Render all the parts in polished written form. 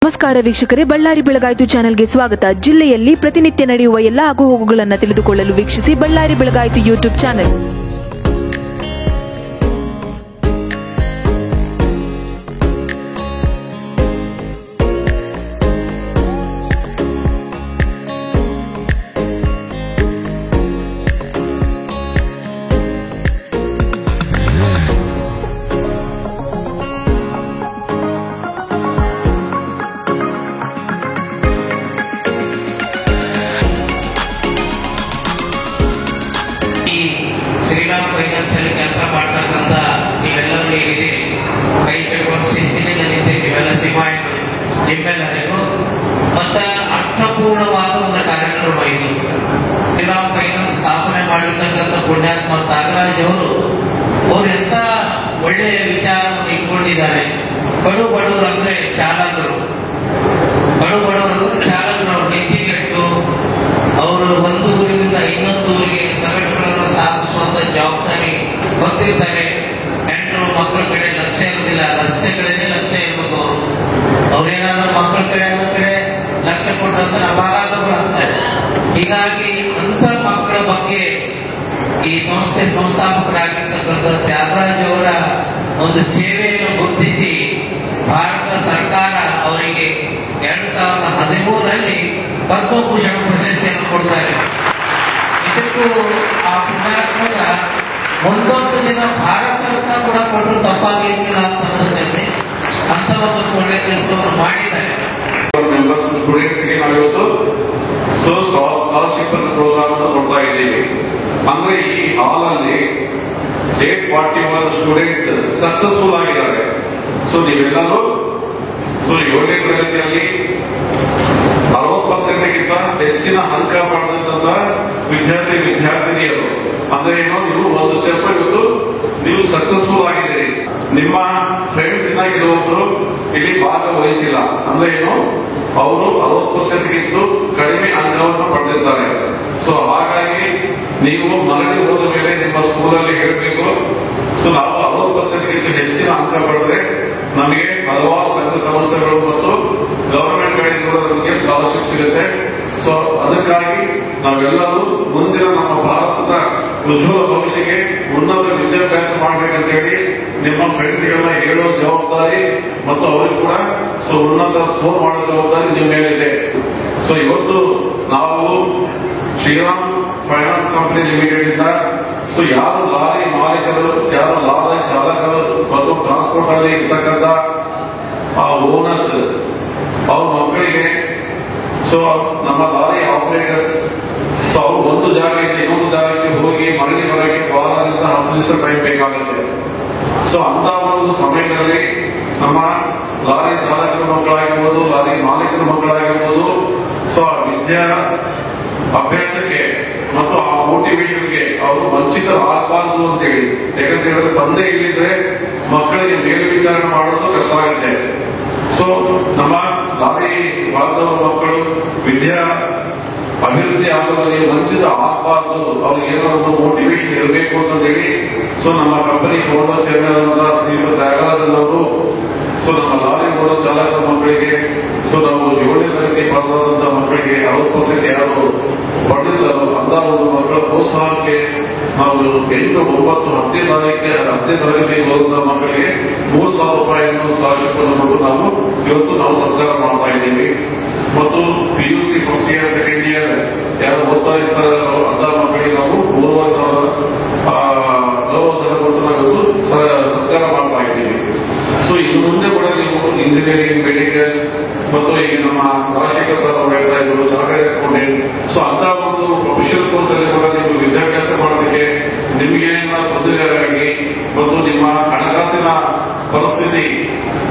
ನಮಸ್ಕಾರ ವೀಕ್ಷಕರೇ, ಬಳ್ಳಾರಿ ಬೆಳಗಾಯಿತು ಚಾನೆಲ್ಗೆ ಸ್ವಾಗತ. ಜಿಲ್ಲೆಯಲ್ಲಿ ಪ್ರತಿನಿತ್ಯ ನಡೆಯುವ ಎಲ್ಲ ಆಗುಹೋಗುಗಳನ್ನು ತಿಳಿದುಕೊಳ್ಳಲು ವೀಕ್ಷಿಸಿ ಬಳ್ಳಾರಿ ಬೆಳಗಾಯಿತು ಯೂಟ್ಯೂಬ್ ಚಾನೆಲ್. ಶ್ರೀರಾಮ್ ಫೈನಾನ್ಸ್ ಅಲ್ಲಿ ಕೆಲಸ ಮಾಡ್ತಕ್ಕಂಥ ನೀವೆಲ್ಲರೂ ಹೇಗಿದೆ ಕೈ ಕಟ್ಕೊಂಡು ಶಿಸ್ತಿನಿಂದ ನಿಂತೆ ನೀವೆಲ್ಲ ಶ್ರೀಮಾಯಿಗಳು ನಿಮ್ಮೆಲ್ಲರಿಗೂ ಮತ್ತ ಅರ್ಥಪೂರ್ಣವಾದ ಒಂದು ಕಾರ್ಯಕ್ರಮ ಇದು. ಶ್ರೀರಾಮ್ ಫೈನಾನ್ಸ್ ಸ್ಥಾಪನೆ ಮಾಡಿರ್ತಕ್ಕಂಥ ಪುಣ್ಯಾತ್ಮ ನಾಗರಾಜ್ ಅವರು ಎಂತ ಒಳ್ಳೆಯ ವಿಚಾರವನ್ನು ಇಟ್ಕೊಂಡಿದ್ದಾರೆ. ಬಡವರು ಅಂದ್ರೆ ಚಾಲಕರು, ಬಡವರು ಚಾಲಕರು ಅವ್ರು ನಿಂತಿಗೆಟ್ಟು ಅವರು ಒಂದು ಊರಿನಿಂದ ಇನ್ನೊಂದು ಊರಿಗೆ ಸರಕುಗಳನ್ನು ಸಾಗಿಸುವಂತ ಜವಾಬ್ದಾರಿ ಹೊಂದಿರ್ತಾರೆ. ಹೆಣ್ಣು ಮಕ್ಕಳ ಕಡೆ ಲಕ್ಷ್ಯ ಇರುವುದಿಲ್ಲ, ರಸ್ತೆ ಕಡೆನೇ ಲಕ್ಷ್ಯ ಇರಬೇಕು. ಅವ್ರೇನಾದ್ರೂ ಮಕ್ಕಳ ಕಡೆ ಅನ್ನೋ ಕಡೆ ಲಕ್ಷ್ಯ ಕೊಟ್ಟಂತ ಅಪರಾಧಗಳು ಆಗ್ತಾರೆ. ಹೀಗಾಗಿ ಅಂತ ಮಕ್ಕಳ ಬಗ್ಗೆ ಈ ಸಂಸ್ಥಾಪಕರಾಗಿರ್ತಕ್ಕಂಥ ತ್ಯಾಗರಾಜ್ ಅವರ ಒಂದು ಸೇವೆಯನ್ನು ಗುರುತಿಸಿ ಭಾರತ ಸರ್ಕಾರ ಅವರಿಗೆ 2013ರಲ್ಲಿ ಪದ್ಮಭೂಷಣ ಪ್ರಶಸ್ತಿಯನ್ನು ಕೊಡ್ತಾರೆ. ಇದಕ್ಕೂ ಆ ಪುಣ್ಯಾತ್ಮಕ ಮುಂದೊಂದು ದಿನ ಭಾರತ ರತ್ನ ಕೂಡ ಕೊಟ್ಟರು ತಪ್ಪಾಗಲಿಕ್ಕಿಲ್ಲ ಅಂತ ಅನಿಸ್ತೈತೆ. ಅಂತ ಒಂದು ಒಳ್ಳೆ ಕೆಲಸವನ್ನು ಮಾಡಿದ್ದಾರೆ. ಮೆಂಬರ್ಸ್ ಸ್ಟೂಡೆಂಟ್ಸ್ಗೆ ನಾವಿವತ್ತು ಸ್ಕಾಲರ್ಶಿಪ್ ಪ್ರೋಗ್ರಾಮ್ ಅನ್ನು ಕೊಡ್ತಾ ಇದ್ದೀವಿ. ಅಂದ್ರೆ ಈ ಹಾಲ್ ಅಲ್ಲಿ 841 ಸ್ಟೂಡೆಂಟ್ಸ್ ಸಕ್ಸಸ್ಫುಲ್ ಆಗಿದ್ದಾರೆ. ಸೊ ನೀವೆಲ್ಲರೂ 7ನೇ ತರಗತಿಯಲ್ಲಿ 60%ಗಿಂತ ಹೆಚ್ಚಿನ ಅಂಕ ಪಡೆದಂತ ವಿದ್ಯಾರ್ಥಿನಿಯರು ಅಂದ್ರೆ ಏನು, ನೀವು ಒಂದು ಸ್ಟೆಪ್ ಇವತ್ತು ನೀವು ಸಕ್ಸಸ್ಫುಲ್ ಆಗಿದ್ದೀರಿ. ನಿಮ್ಮ ಫ್ರೆಂಡ್ಸ್ ಇನ್ನ ಕೆಲವೊಬ್ರು ಇಲ್ಲಿ ಭಾಗವಹಿಸಿಲ್ಲ ಅಂದ್ರೆ ಏನು, ಅವರು 60%ಗಿಂತ ಕಡಿಮೆ ಅಂಕವನ್ನು ಪಡೆದಿದ್ದಾರೆ. ಸೊ ಹಾಗಾಗಿ ನೀವು ಮರಳಿ ಹೋದ ಮೇಲೆ ನಿಮ್ಮ ಸ್ಕೂಲಲ್ಲಿ ಹೇಳಬೇಕು, ಸೊ ನಾವು 60%ಗಿಂತ ಹೆಚ್ಚಿನ ಅಂಕ ಪಡೆದ್ರೆ ನಮಗೆ ಹಲವಾರು ಸಂಘ ಸಂಸ್ಥೆಗಳು ಮತ್ತು ಗವರ್ಮೆಂಟ್ ಕಡೆಯಿಂದ ಕೂಡ ನಮಗೆ ಸ್ಕಾಲರ್ಶಿಪ್ ಸಿಗುತ್ತೆ. ಸೊ ಅದಕ್ಕಾಗಿ ನಾವೆಲ್ಲರೂ ಮುಂದಿನ ನಮ್ಮ ಭಾರತದ ಉಜ್ವಲ ಭವಿಷ್ಯಕ್ಕೆ ಉನ್ನತ ವಿದ್ಯಾಭ್ಯಾಸ ಮಾಡಬೇಕಂತ ಹೇಳಿ ನಿಮ್ಮ ಫ್ರೆಂಡ್ಸ್ಗೆಲ್ಲ ಹೇಳೋ ಜವಾಬ್ದಾರಿ ಮತ್ತು ಅವ್ರಿಗೆ ಕೂಡ ಸೊ ಉನ್ನತ ಸ್ಕೋರ್ ಮಾಡೋ ಜವಾಬ್ದಾರಿ ನಿಮ್ಮ ಮೇಲಿದೆ. ಸೊ ಇವತ್ತು ನಾವು ಶ್ರೀರಾಮ್ ಫೈನಾನ್ಸ್ ಕಂಪನಿ ಲಿಮಿಟೆಡ್ ಇಂದ ಸೊ ಯಾರು ಲಾರಿ ಮಾಲೀಕರು, ಯಾರು ಲಾರಿ ಚಾಲಕರು ಮತ್ತು ಟ್ರಾನ್ಸ್ಪೋರ್ಟ್ ಅಲ್ಲಿ ಇರ್ತಕ್ಕಂಥ ಆ ಓನರ್ಸ್ ಅವ್ರ ಮಕ್ಕಳಿಗೆ ಸೊ ನಮ್ಮ ಲಾರಿ ಆಪರೇಟರ್ಸ್ ಸೊ ಅವರು ಒಂದು ಜಾಗದಿಂದ ಇನ್ನೊಂದು ಜಾಗಕ್ಕೆ ಹೋಗಿ ಮರಳಿ ಬರೋಕ್ಕೆ 10 ದಿವಸ ಟೈಮ್ ಬೇಕಾಗುತ್ತೆ. ಸೊ ಅಂತ ಒಂದು ಸಮಯದಲ್ಲಿ ನಮ್ಮ ಲಾರಿ ಚಾಲಕರ ಮಕ್ಕಳಾಗಿರ್ಬೋದು, ಲಾರಿ ಮಾಲೀಕರ ಮಕ್ಕಳಾಗಿರ್ಬೋದು, ಸೊ ಆ ವಿದ್ಯಾ ಅಭ್ಯಾಸಕ್ಕೆ ಮತ್ತು ಆ ಮೋಟಿವೇಶನ್ಗೆ ಅವರು ವಂಚಿತರಾಗಬಾರದು ಅಂತ ಹೇಳಿ. ಯಾಕಂತ ಹೇಳಿದ್ರೆ ತಂದೆ ಇಲ್ಲಿದ್ರೆ ಮಕ್ಕಳಿಗೆ ಮೇಲ್ವಿಚಾರಣೆ ಮಾಡೋದು ಕಷ್ಟ ಆಗುತ್ತೆ. ಸೊ ನಮ್ಮ ಲಾರಿ ಭಾಗದವರ ಮಕ್ಕಳು ವಿದ್ಯಾ ಅಭಿವೃದ್ಧಿ ಆಗೋದಲ್ಲಿ ವಂಚಿತ ಆಗಬಾರ್ದು, ಅವ್ರಿಗೆ ಏನಾದ್ರು ಮೋಟಿವೇಶನ್ ಇರಬೇಕು ಅಂತ ಹೇಳಿ ಸೊ ನಮ್ಮ ಕಂಪನಿ ಓನರ್ ಚೇರ್ಮನ್ ಅಂತ ಶ್ರೀಮಂತ ತ್ಯಾಗರಾಜ್ ಅವರು ಸೊ ನಮ್ಮ ಲಾರಿ ಓಡೋ ಚಾಲಕರ ಮಕ್ಕಳಿಗೆ ಸೊ ನಾವು 7ನೇ ತರಗತಿ ಪಾಸ್ ಆದಂತಹ ಮಕ್ಕಳಿಗೆ 60% ಯಾರು ಪಡೆದಿದ್ದಾರೋ ಅಂತ ಒಂದು ಮಕ್ಕಳ ಪ್ರೋತ್ಸಾಹಕ್ಕೆ ನಾವು 8, 9, 10ನೇ ತರಗತಿ ಓದಂತಹ ಮಕ್ಕಳಿಗೆ 3,000 ರೂಪಾಯಿಯನ್ನು ಸ್ಕಾಲರ್ಶಿಪ್ ಅನ್ನು ಕೊಟ್ಟು ಇವತ್ತು ನಾವು ಸರ್ಕಾರ ಮಾಡ್ತಾ ಇದ್ದೀವಿ. ಮತ್ತು PUC first year, second year ಯಾರು ಓದ್ತಾ ಇರ್ತಾರೆ ಅಂತ ಮಕ್ಕಳಿಗೆ ನಾವು 3,000 ಕೊಟ್ಟು ನಾವು ಸರ್ಕಾರ ಮಾಡ್ತಾ ಇದ್ದೀವಿ. ಸೊ ಇನ್ನು ಮುಂದೆ ಕೂಡ ನೀವು ಇಂಜಿನಿಯರಿಂಗ್, ಮೆಡಿಕಲ್ ಮತ್ತು ಈಗ ನಮ್ಮ ರಾಜಶೇಖರ್ ಸರ್ ಅವರು ಹೇಳ್ತಾ ಇದ್ರು ಚಾರ್ಟರ್ಡ್ ಅಕೌಂಟೆಂಟ್, ಸೊ ಅಂತ ಒಂದು ಪ್ರೊಫೆಷನಲ್ ಕೋರ್ಸ್ ಅಲ್ಲಿ ಕೂಡ ನೀವು ವಿದ್ಯಾಭ್ಯಾಸ ಮಾಡೋದಕ್ಕೆ ನಿಮಗೆ ತೊಂದರೆಯಾಗಿ ಮತ್ತು ನಿಮ್ಮ ಹಣಕಾಸಿನ ಪರಿಸ್ಥಿತಿ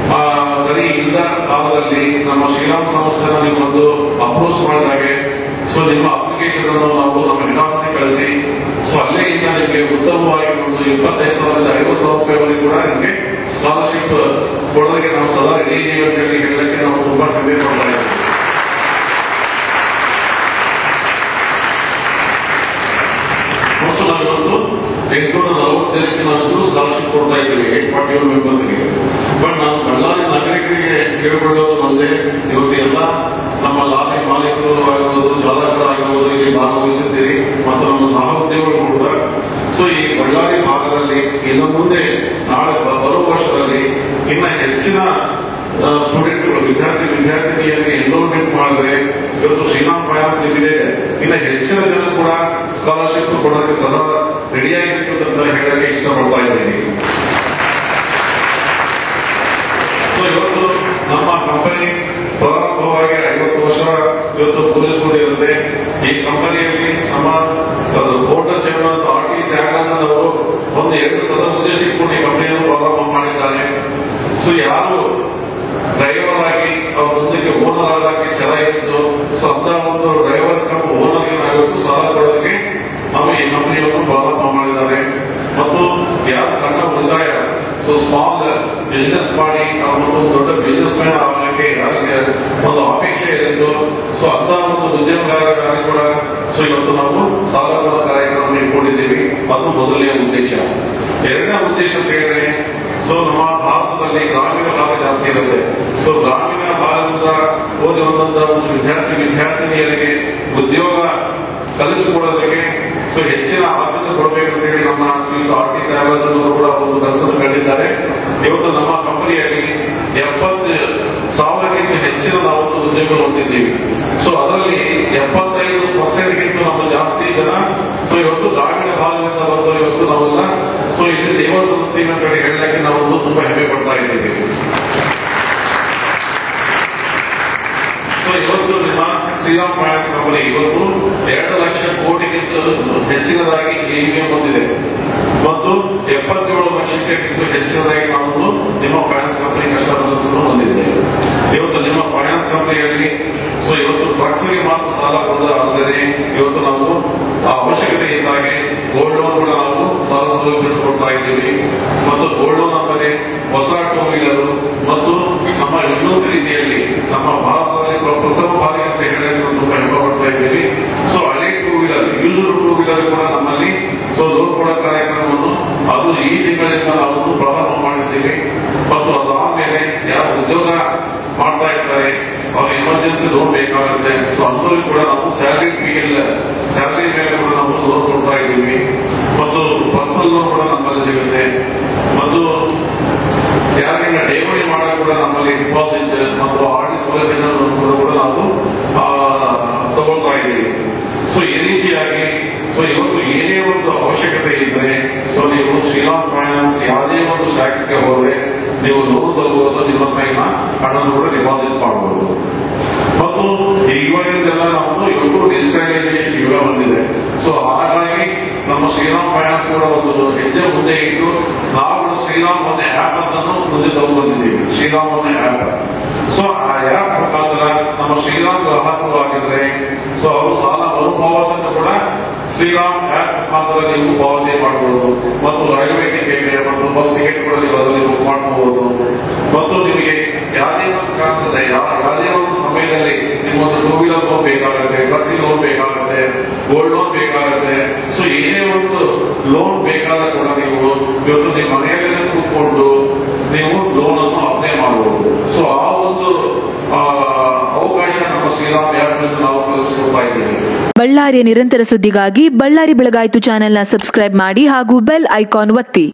ಸರಿ ಇಲ್ಲದ ಕಾಲದಲ್ಲಿ ನಮ್ಮ ಶ್ರೀರಾಮ್ ಸಂಸ್ಥೆನ ನೀವು ಒಂದು ಅಪ್ರೋಚ್ ಮಾಡಿದಾಗೆ ಸೊ ನಿಮ್ಮ ಅಪ್ಲಿಕೇಶನ್ ಅನ್ನು ನಾವು ನಮ್ಮ ಹೆಡ್ ಆಫೀಸ್ಗೆ ಕಳಿಸಿ ಸೊ ಅಲ್ಲೇ ಇಂದ ನಿಮಗೆ ಉತ್ತಮವಾಗಿ ಒಂದು 25,000ರಿಂದ 50,000 ರೂಪಾಯಿವರೆಗೆ ಕೂಡ ನಿಮಗೆ ಸ್ಕಾಲರ್ಶಿಪ್ ಕೊಡೋದಕ್ಕೆ ನಾವು ಸದಾ ರೆಡಿ ಇದ್ದೀವಿ ಅಂತ ಹೇಳಿ ಹೇಳಕ್ಕೆ ನಾವು ತುಂಬಾ ಕಮ್ಮಿ ಮಾಡ್ತಾ ಇದ್ದೀವಿ. ಮತ್ತು ನಾವಿವತ್ತು 840 ಜನಕ್ಕೆ ನಾವು ಸ್ಕಾಲರ್ಶಿಪ್ ಕೊಡ್ತಾ ಇದ್ದೀವಿ 841 ಮೆಂಬರ್ಸ್ಗೆ. ಬಟ್ ನಾನು ಬಳ್ಳಾರಿ ನಾಗರಿಕರಿಗೆ ಕೇಳಿಕೊಳ್ಳೋದು ಒಂದೇ, ಇವತ್ತು ಎಲ್ಲ ನಮ್ಮ ಲಾರಿ ಮಾಲೀಕರು ಆಗಿರ್ಬೋದು, ಚಾಲಕರಾಗಿರ್ಬೋದು ಇಲ್ಲಿ ಭಾಗವಹಿಸುತ್ತೀರಿ ಮತ್ತು ನಮ್ಮ ಸಹ ಉದ್ಯೋಗಿಗಳು ಕೂಡ. ಸೊ ಈ ಬಳ್ಳಾರಿ ಭಾಗದಲ್ಲಿ ಇನ್ನು ಮುಂದೆ ನಾಳೆ ಬರುವ ವರ್ಷದಲ್ಲಿ ಇನ್ನ ಹೆಚ್ಚಿನ ಸ್ಟೂಡೆಂಟ್ಗಳು ವಿದ್ಯಾರ್ಥಿನಿಯರಿಗೆ ಎನ್ರೋಲ್ಮೆಂಟ್ ಮಾಡಿದ್ರೆ ಇವತ್ತು ಶ್ರೀರಾಮ್ ಫೈನಾನ್ಸ್ ಲಿಮಿಟೆಡ್ ಇನ್ನ ಹೆಚ್ಚಿನ ಜನ ಕೂಡ ಸ್ಕಾಲರ್ಶಿಪ್ ಕೊಡೋದಕ್ಕೆ ಸದಾ ರೆಡಿಯಾಗಿತ್ತು ಅಂತ ಹೇಳಕ್ಕೆ ಇಷ್ಟಪಡ್ತಾ ಇದ್ದೀನಿ. ಇವತ್ತು ನಮ್ಮ ಕಂಪನಿ ಪ್ರಾರಂಭವಾಗಿ 50 ವರ್ಷ ಇವತ್ತು ಪೂರೈಸಿಕೊಂಡಿರುತ್ತೆ. ಈ ಕಂಪನಿಯಲ್ಲಿ ನಮ್ಮ ಫೌಂಡರ್ ಚೇರ್ಮನ್ RT ತ್ಯಾಗರಾಜನ್ ಅವರು ಒಂದು 2 ಸಲ ಉದ್ದೇಶಿಸಿಕೊಂಡು ಈ ಕಂಪನಿಯನ್ನು ಪ್ರಾರಂಭ ಮಾಡಿದ್ದಾರೆ. ಸೊ ಯಾರು ಡ್ರೈವರ್ ಆಗಿ ಅವ್ರ ಮುಂದಕ್ಕೆ ಓನರ್ ಆಗಿ ಚೆನ್ನಾಗಿತ್ತು, ಸೊ ಅಂತ ಒಂದು ಡ್ರೈವರ್ ಕಮ್ ಓನರ್ಗೆ ನಾವಿವತ್ತು ಸಾಲ ಕೊಡೋದಕ್ಕೆ ನಾವು ಈ ಕಂಪನಿಯನ್ನು ಪ್ರಾರಂಭ ಮಾಡಿದ್ದಾರೆ. ಮತ್ತು ಯಾರು ಸಣ್ಣ ಉಳಿತಾಯ, ಸೊ ಸ್ಮಾಲ್ ಬಿಸಿನೆಸ್ ಮಾಡಿ ಒಂದು ದೊಡ್ಡ ಬಿಸಿನೆಸ್ ಮ್ಯಾನ್ ಆಗಲಿಕ್ಕೆ ಯಾರಿಗೆ ಒಂದು ಅಪೇಕ್ಷೆ ಇರಿದ್ದು, ಸೊ ಅಂತ ಒಂದು ಉದ್ಯಮಗಾರರಿಗೆ ಕೂಡ ಸೊ ಇವತ್ತು ನಾವು ಸಾಲ ಕೊಡೋ ಕಾರ್ಯಕ್ರಮ ಇಟ್ಕೊಂಡಿದ್ದೀವಿ. ಅದು ಮೊದಲನೇ ಉದ್ದೇಶ. ಎರಡನೇ ಉದ್ದೇಶ ಹೇಳಿದ್ರೆ, ಸೊ ನಮ್ಮ ಭಾರತದಲ್ಲಿ ಗ್ರಾಮೀಣ ಭಾಗ ಜಾಸ್ತಿ ಇರುತ್ತೆ. ಸೊ ಗ್ರಾಮೀಣ ಭಾಗದಿಂದ ಓದಿರುವಂತ ಒಂದು ವಿದ್ಯಾರ್ಥಿನಿಯರಿಗೆ ಉದ್ಯೋಗ ಕಲಿಸಿಕೊಡೋದಕ್ಕೆ ಸೊ ಹೆಚ್ಚಿನ ಆದ್ಯತೆ ಕೊಡಬೇಕಂತೇಳಿ ನಮ್ಮ ಶ್ರೀಯುತ RT ತ್ಯಾಗರಾಜನ್ ಅವರು ಕೂಡ ಒಂದು ಕೆಲಸವನ್ನು ಕಂಡಿದ್ದಾರೆ. ಇವತ್ತು ನಮ್ಮ ಕಂಪನಿಯಲ್ಲಿ 70,000ಕ್ಕಿಂತ ಹೆಚ್ಚಿನ ನಾವು ಉದ್ಯೋಗಗಳು ಹೊಂದಿದ್ದೀವಿ. ಸೊ ಅದರಲ್ಲಿ 75%ಗಿಂತ ನಮ್ಮ ಜಾಸ್ತಿ ಜನ ಸೊ ಇವತ್ತು ಗ್ರಾಮೀಣ ಭಾಗದಿಂದ ಬಂದು ಇವತ್ತು ನಾವೆಲ್ಲ ಸೊ ಇಲ್ಲಿ ಸೇವಾ ಸಂಸ್ಥೆಯ ಕಡೆ ಹೇಳಲಿಕ್ಕೆ ನಾವು ತುಂಬಾ ಹೆಮ್ಮೆ ಪಡ್ತಾ ಇದ್ದೀವಿ. ಸೊ ಇವತ್ತು ನಿಮ್ಮ ಶ್ರೀರಾಮ್ ಫೈನಾನ್ಸ್ ಕಂಪನಿ ಇವತ್ತು 2 ಲಕ್ಷ ಕೋಟಿಗಿಂತ ಹೆಚ್ಚಿನದಾಗಿ AUM ಹೊಂದಿದೆ ಮತ್ತು 77 ಲಕ್ಷಕ್ಕಿಂತ ಹೆಚ್ಚಿನದಾಗಿ ನಾವು ನಿಮ್ಮ ಫೈನಾನ್ಸ್ ಕಂಪನಿ ಕಸ್ಟಮರ್ಸ್ ಹೊಂದಿದ್ದೇವೆ. ಇವತ್ತು ನಿಮ್ಮ ಫೈನಾನ್ಸ್ ಕಂಪನಿಯಲ್ಲಿ ಸೊ ಇವತ್ತು ಟ್ರಕ್ಸ್ಗೆ ಮಾತ್ರ ಸಾಲ ಕೊಡೋದಾದರೆ ಇವತ್ತು ನಾವು ಅವಶ್ಯಕತೆ ಇದ್ದಾಗೆ ಗೋಲ್ಡ್ ಲೋನ್ ಕೂಡ ನಾವು ಸಾಲ ಸೌಲಭ್ಯ ಕೊಡ್ತಾ ಇದ್ದೀವಿ. ಮತ್ತು ಗೋಲ್ಡ್ ಲೋನ್ ಅಂದರೆ ಹೊಸ ಟೂ ವೀಲರ್ ಮತ್ತು ನಮ್ಮ ಇನ್ನೊಂದು ರೀತಿಯಲ್ಲಿ ನಮ್ಮ ಭಾರತದಲ್ಲಿ ಪ್ರಥಮ ಬಾರಿಗೆ ಅಂತ ಹೇಳಿ ತುಂಬಾ ಹೆಮ್ಮೆ ಪಡ್ತಾ ಇದ್ದೀವಿ. ಸೊ ಹಳೆ two wheeler used two wheeler ಕೂಡ ನಮ್ಮಲ್ಲಿ ಸೊ ಲೋನ್ ಕೊಡೋ ಕಾರ್ಯಕ್ರಮವನ್ನು ಅದು ಈ ತಿಂಗಳಿಂದ ನಾವು ಪ್ರಾರಂಭ ಮಾಡಿದ್ದೀವಿ. ಮತ್ತು ಅದಾದ್ಮೇಲೆ ಯಾರು ಉದ್ಯೋಗ ಮಾಡ್ತಾ ಇರ್ತಾರೆ ಅವ್ರ ಎಮರ್ಜೆನ್ಸಿ ಲೋನ್ ಬೇಕಾಗುತ್ತೆ. ಸೊ ಅಂಥವ್ರಿಗೆ ಕೂಡ ನಾವು ಸ್ಯಾಲರಿ ಮೇಲೆ ಕೂಡ ನಾವು ಲೋನ್ ಕೊಡ್ತಾ ಇದ್ದೀವಿ. ಮತ್ತು ಪರ್ಸನಲ್ ಲೋನ್ ಕೂಡ ನಮ್ಮಲ್ಲಿ ಸಿಗುತ್ತೆ. ಮತ್ತು ಯಾರಿಗ ಠೇವಣಿ ಮಾಡಲು ಕೂಡ ನಮ್ಮಲ್ಲಿ ಡಿಪಾಸಿಟ್ ಮತ್ತು RD ಸೌಲಭ್ಯ ಕೂಡ ನಾವು ತಗೊಳ್ತಾ ಇದ್ದೀವಿ. ಸೊ ಈ ರೀತಿಯಾಗಿ ಸೊ ಇವತ್ತು ಏನೇ ಒಂದು ಅವಶ್ಯಕತೆ ಇದ್ರೆ ಸೊ ನೀವು ಶ್ರೀರಾಮ್ ಫೈನಾನ್ಸ್ ಯಾವುದೇ ಒಂದು ಶಾಖೆಗೆ ಹೋದ್ರೆ ನೀವು ಲೋನ್ ತಗೋಬಹುದು, ನಿಮ್ಮ ಕೈನ ಹಣವನ್ನು ಕೂಡ ಡಿಪಾಸಿಟ್ ಮಾಡಬಹುದು. ಮತ್ತು ಇವಾಗಿಂದೆಲ್ಲ ನಾವು ಇವತ್ತು ಡಿಜಿಟಲೈಸೇಷನ್ ಯುಗ ಬಂದಿದೆ. ಸೊ ಹಾಗಾಗಿ ನಮ್ಮ ಶ್ರೀರಾಮ್ ಫೈನಾನ್ಸ್ ಕೂಡ ಒಂದು ಹೆಜ್ಜೆ ಮುಂದೆ ಇಟ್ಟು ನಾವು ಶ್ರೀರಾಮ್ ಒಂದೇ ಆಪ್ ಅನ್ನು ಮುಂದೆ ತಗೊಂಡ್ಬಂದಿದ್ದೀವಿ. ಶ್ರೀರಾಮ್ ಒಂದೇ ಆಪ್. ಸೊ ಆ ಆಪ್ ಮುಖಾಂತರ ನಮ್ಮ ಶ್ರೀರಾಮ್ ಗ್ರಾಹಕರು ಆಗಿದ್ರೆ ಸೊ ಅವರು ಸಾಲ ಮರುಪಾವತಿಯನ್ನು ಕೂಡ ಶ್ರೀರಾಮ್ ಆಪ್ ಮುಖಾಂತರ ನೀವು ಪಾವತಿ ಮಾಡಬಹುದು. ಮತ್ತು ರೈಲ್ವೆ ಟಿಕೆಟ್ ಮತ್ತು ಬಸ್ ಟಿಕೆಟ್ ಕೂಡ ನೀವು ಅದರಲ್ಲಿ ಬುಕ್ ಮಾಡಬಹುದು. ಮತ್ತು ನಿಮಗೆ ಯಾವುದೇ ಒಂದು ಕಾರಣದಲ್ಲಿ ಯಾವುದೇ ಒಂದು ಸಮಯದಲ್ಲಿ ನಿಮ್ಮೊಂದು ಟೂ ವೀಲರ್ ಲೋನ್ ಬೇಕಾಗುತ್ತೆ, ಪ್ರತಿ ಲೋನ್ ಬೇಕಾಗುತ್ತೆ, ಗೋಲ್ಡ್ ಲೋನ್ ಬೇಕಾಗುತ್ತೆ. ಸೊ ಏನೇ ಒಂದು ಲೋನ್ ಬೇಕಾದ ಕೂಡ ನೀವು ಇವತ್ತು ನಿಮ್ಮ ಮನೆಯಲ್ಲೇ ಕೂತ್ಕೊಂಡು ನೀವು ಲೋನ್ ಅನ್ನು ಅಪ್ಲೈ ಮಾಡಬಹುದು. ಸೊ ಆ ಒಂದು ಅವಕಾಶ ನಮ್ಮ ಶ್ರೀರಾಮ್ ಆಪ್ ನಾವು ಕಲಿಸ್ಕೊಡ್ತಾ ಇದ್ದೀವಿ. ಬಳ್ಳಾರಿಯ ನಿರಂತರ ಸುದ್ದಿಗಾಗಿ ಬಳ್ಳಾರಿ ಬೆಳಗಾಯಿತು ಚಾನೆಲ್ನ ಸಬ್ಸ್ಕ್ರೈಬ್ ಮಾಡಿ ಹಾಗೂ ಬೆಲ್ ಐಕಾನ್ ಒತ್ತಿ.